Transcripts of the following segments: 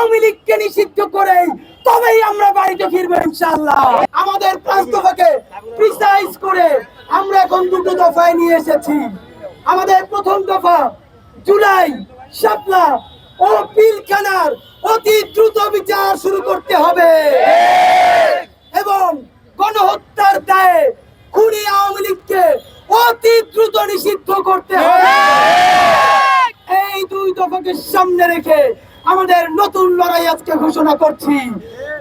আওয়ামী লীগকে নিষিদ্ধ করে তবেই আমরা বাড়িতে ফিরবো ইনশাআল্লাহ। আমাদের 5 দফাকে প্রিসাইজ করে আমরা এখন 2 দফায় নিয়ে এসেছি। আমাদের প্রথম দফা জুলাই, শাপলা ও পিলখানার অতি দ্রুত বিচার শুরু করতে হবে এবং গণহত্যার দায়ে খুনি আওয়ামী লীগকে অতি দ্রুত নিষিদ্ধ করতে হবে। এই 2 দফাকে সামনে রেখে আমাদের নতুন লড়াই আজকে ঘোষণা করছি।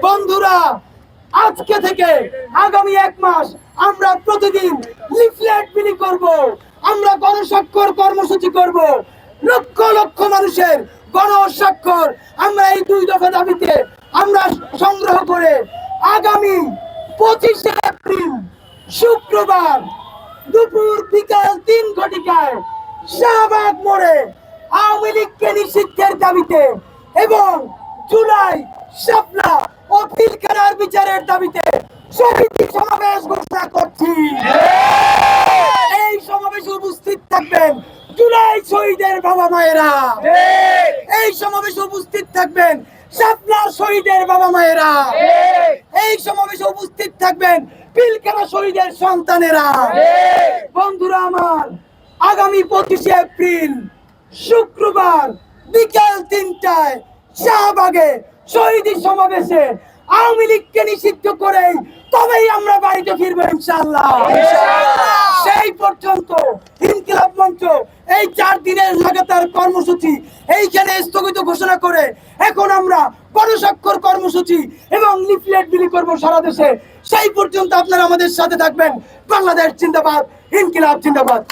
বন্ধুরা, আজকে থেকে আগামী 1 মাস আমরা প্রতিদিন লিফলেট বিলি করব, আমরা গণস্বাক্ষর কর্মসূচি করব। লক্ষ লক্ষ মানুষের গণস্বাক্ষর আমরা এই 2 দফা দাবিতে আমরা সংগ্রহ করে আগামী 25 এপ্রিল শুক্রবার দুপুর বিকাল 3 ঘটিকায় শাহবাগ মোড়ে আওয়ামী লীগকে নিষিদ্ধের দাবিতে এবং জুলাই, শাপলা ও পিলখানার বিচারের দাবিতে শহীদ সমাবেশ ঘোষণা করছি। এই সমাবেশে উপস্থিত থাকবেন জুলাই শহীদের বাবা মায়েরা, এই সমাবেশে উপস্থিত থাকবেন শাপলার শহীদের বাবা মায়েরা, এই সমাবেশে উপস্থিত থাকবেন পিলখানা শহীদের সন্তানেরা। বন্ধুরা আমার, আগামী 25 এপ্রিল শুক্রবার বিকাল 3টায় শাহবাগে শহীদ সমাবেশে আওয়ামী লীগকে নিষিদ্ধ করে তবেই আমরা বাড়িতে ফিরবো ইনশাআল্লাহ। সেই পর্যন্ত ইনকিলাব মঞ্চ এই 4 দিনের লাগাতার কর্মসূচি এইখানে স্থগিত ঘোষণা করে এখন আমরা গণস্বাক্ষর কর্মসূচি এবং লিফলেট বিলি করবো সারা দেশে। সেই পর্যন্ত আপনারা আমাদের সাথে থাকবেন। বাংলাদেশ জিন্দাবাদ, ইনকিলাব জিন্দাবাদ।